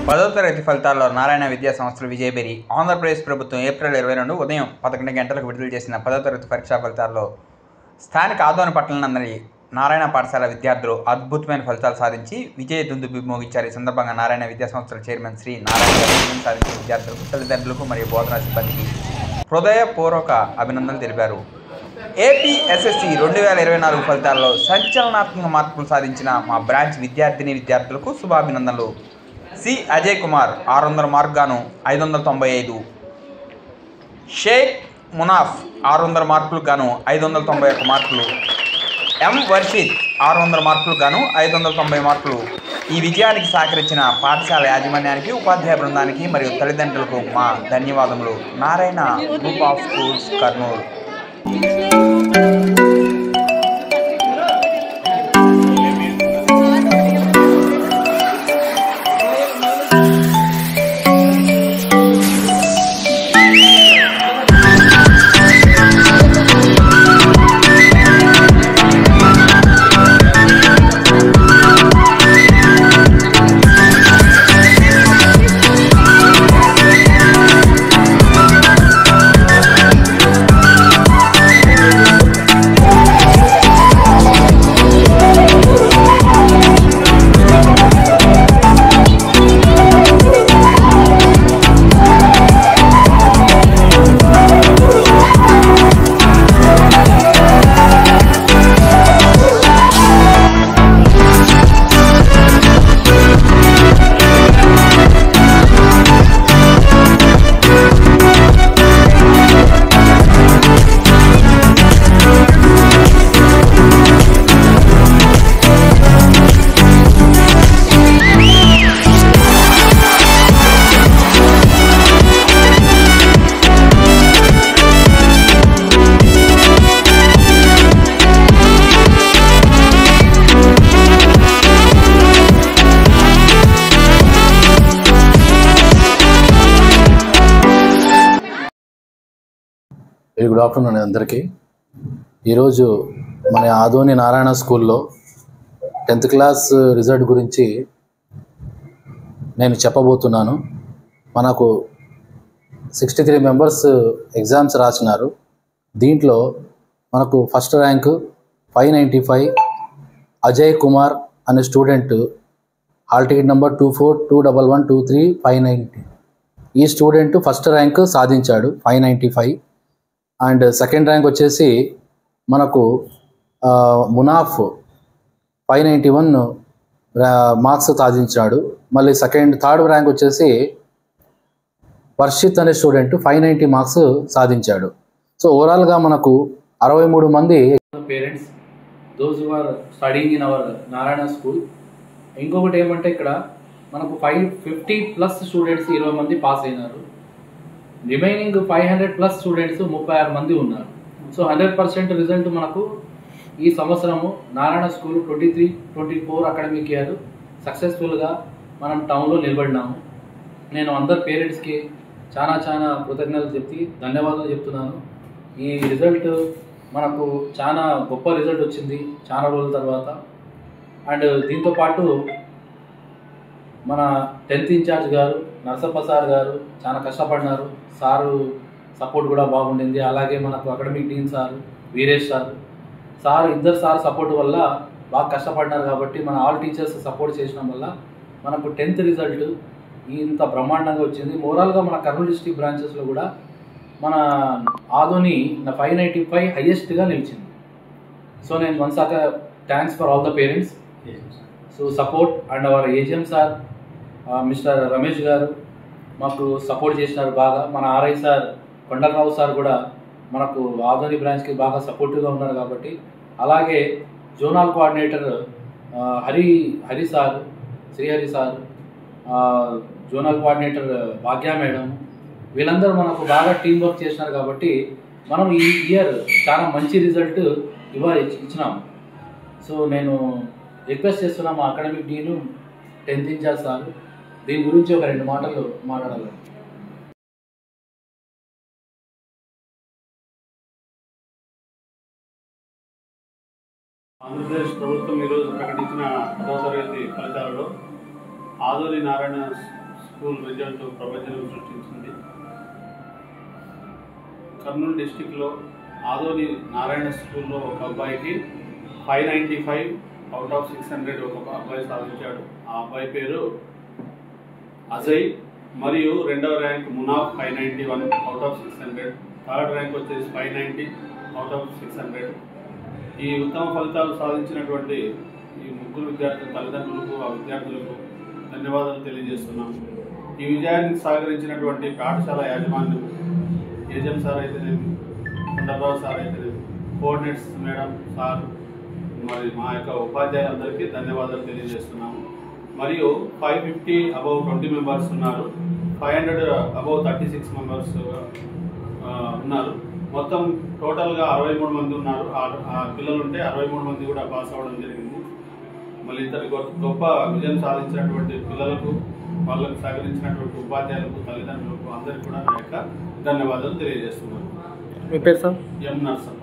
10వ తరగతి ఫలితాల్లో నారాయణ విద్యా సంస్థలు విజయబేరి. ఆంధ్రప్రదేశ్ ప్రభుత్వం ఏప్రిల్ 22 ఉదయం 11 గంటలకు విడుదల చేసిన 10వ తరగతి పరీక్షా ఫలితాల్లో స్థానిక ఆదోని పట్టణంలోని నారాయణ పాఠశాల విద్యార్థులు అద్భుతమైన ఫలితాలు సాధించి విజయ దుందుబి మోగించారు. ఈ సందర్భంగా నారాయణ విద్యా సంస్థల చైర్మన్ శ్రీ నారాయణ గారు విజయం సాధించిన విద్యార్థులకు, తల్లిదండ్రులకు మరియు బోధనా సిబ్బందికి హృదయపూర్వక అభినందనలు తెలిపారు. ఏపీ ఎస్ఎస్సి 2024 ఫలితాల్లో సంచలనాత్మక మార్పులు సాధించిన మా బ్రాంచ్ విద్యార్థులకు శుభాభినందనలు. సి అజయ్ కుమార్ 600 మార్కు గాను 595, షేక్ మునాఫ్ 600 మార్కులకు గాను 591 మార్కులు, ఎం వర్షిద్ 600 మార్కులకు గాను 590 మార్కులు. ఈ విజయానికి సహకరించిన పాఠశాల యాజమాన్యానికి, ఉపాధ్యాయ బృందానికి మరియు తల్లిదండ్రులకు మా ధన్యవాదములు. Narayana group of schools, Kurnool. Good afternoon అందరికీ. ఈరోజు మన ఆదోని నారాయణ స్కూల్లో 10th క్లాస్ రిజల్ట్ గురించి నేను చెప్పబోతున్నాను. మనకు 63 మెంబర్స్ ఎగ్జామ్స్ రాసినారు. దీంట్లో మనకు ఫస్ట్ ర్యాంకు 595 అజయ్ కుమార్ అనే స్టూడెంట్, హాల్ టికెట్ నెంబర్ 2421123590. ఈ స్టూడెంట్ ఫస్ట్ ర్యాంక్ సాధించాడు 595. అండ్ సెకండ్ ర్యాంక్ వచ్చేసి మనకు మునాఫ్ 591 మార్క్స్ సాధించాడు. మళ్ళీ థర్డ్ ర్యాంక్ వచ్చేసి వర్షిత్ అనే స్టూడెంట్ 590 మార్క్స్ సాధించాడు. సో ఓవరాల్గా మనకు 63 మంది parents those who are studying in our Narayana school. ఇంకొకటి ఏమంటే ఇక్కడ మనకు 550+ స్టూడెంట్స్ 20 మంది పాస్ అయినారు. రిమైనింగ్ 500+ స్టూడెంట్స్ 36 మంది ఉన్నారు. సో 100% రిజల్ట్ మనకు ఈ సంవత్సరము నారాయణ స్కూల్ 23-24 అకాడమిక్ ఇయర్ సక్సెస్ఫుల్గా మనం టౌన్లో నిలబడినాము. నేను అందరు పేరెంట్స్కి చాలా కృతజ్ఞతలు ధన్యవాదాలు చెప్తున్నాను. ఈ రిజల్ట్ మనకు చాలా గొప్ప రిజల్ట్ వచ్చింది చాలా రోజుల తర్వాత. అండ్ దీంతోపాటు మన 10th ఇన్ఛార్జ్ గారు నరసప్పసార్ గారు చాలా కష్టపడినారు. సారు సపోర్ట్ కూడా బాగుండింది. అలాగే మనకు academic dean sir Veeresh sir ఇద్దరు సార్ సపోర్ట్ వల్ల బాగా కష్టపడినారు. కాబట్టి మన ఆల్ టీచర్స్ సపోర్ట్ చేసిన వల్ల మనకు 10th రిజల్ట్ ఇంత బ్రహ్మాండంగా వచ్చింది. మోరల్గా మన కర్నూలు డిస్ట్రిక్ట్ బ్రాంచెస్లో కూడా మన ఆదోని 595 హైయెస్ట్గా నిలిచింది. సో నేను once thanks for all the parents so support. And hour AGM sir mister Ramesh గారు మాకు సపోర్ట్ చేసినారు బాగా. మన ఆర్ఐ సార్ కొండలరావు సార్ కూడా మనకు ఆదోని బ్రాంచ్కి బాగా సపోర్టివ్గా ఉన్నారు. కాబట్టి అలాగే zonal coordinator Hari sir, Srihari sir, zonal coordinator Bhagya madam, వీళ్ళందరూ మనకు బాగా టీం వర్క్ చేసినారు. కాబట్టి మనం ఈ ఇయర్ చాలా మంచి రిజల్ట్ ఇచ్చినాం. సో నేను రిక్వెస్ట్ చేస్తున్నా మా అకాడమిక్ డీను 10th ఇన్ఛార్జ్ సార్ దీని గురించి ఒక 2 మాటలు మాట్లాడాలి. ఆంధ్రప్రదేశ్ ప్రభుత్వం ఈరోజు ప్రకటించిన 10వ తరగతి ఫలితాలలో ఆదోని నారాయణ స్కూల్ రిజల్ట్ ప్రపంచంలో సృష్టించింది. కర్నూలు డిస్టిక్లో ఆదోని నారాయణ స్కూల్లో ఒక అబ్బాయికి 595 అవుట్ ఆఫ్ 600 ఒక అబ్బాయి సాధించాడు. ఆ అబ్బాయి పేరు అజయ్. మరియు రెండవ rank Munaf 591 out of 600. Third rank వచ్చేసి 590 అవుట్ ఆఫ్ 600. ఈ ఉత్తమ ఫలితాలు సాధించినటువంటి ఈ ముగ్గురు విద్యార్థుల తల్లిదండ్రులకు, ఆ విద్యార్థులకు ధన్యవాదాలు తెలియజేస్తున్నాము. ఈ విజయానికి సహకరించినటువంటి పాఠశాల యాజమాన్యం, ఏజెం సార్ అయితేనేమి, కొండరావు సార్ అయితేనేమి, కోఆర్డినేట్స్ మేడం సార్, మరి మా యొక్క ఉపాధ్యాయులందరికీ ధన్యవాదాలు తెలియజేస్తున్నాము. మరియు 550 అబౌవ్ 20 మెంబర్స్ ఉన్నారు, 500 అబౌవ్ 36 మెంబర్స్ ఉన్నారు. మొత్తం టోటల్గా 63 మంది ఉన్నారు. ఆ పిల్లలు ఉంటే 63 మంది కూడా పాస్ అవ్వడం జరిగింది. మళ్ళీ ఇంతటి గొప్ప విజయం సాధించినటువంటి పిల్లలకు, వాళ్ళకు సహకరించినటువంటి ఉపాధ్యాయులకు, తల్లిదండ్రులకు అందరికీ కూడా నా యొక్క ధన్యవాదాలు తెలియజేస్తున్నాను. మీ పేరు సార్? ఎం నర్సప్ప.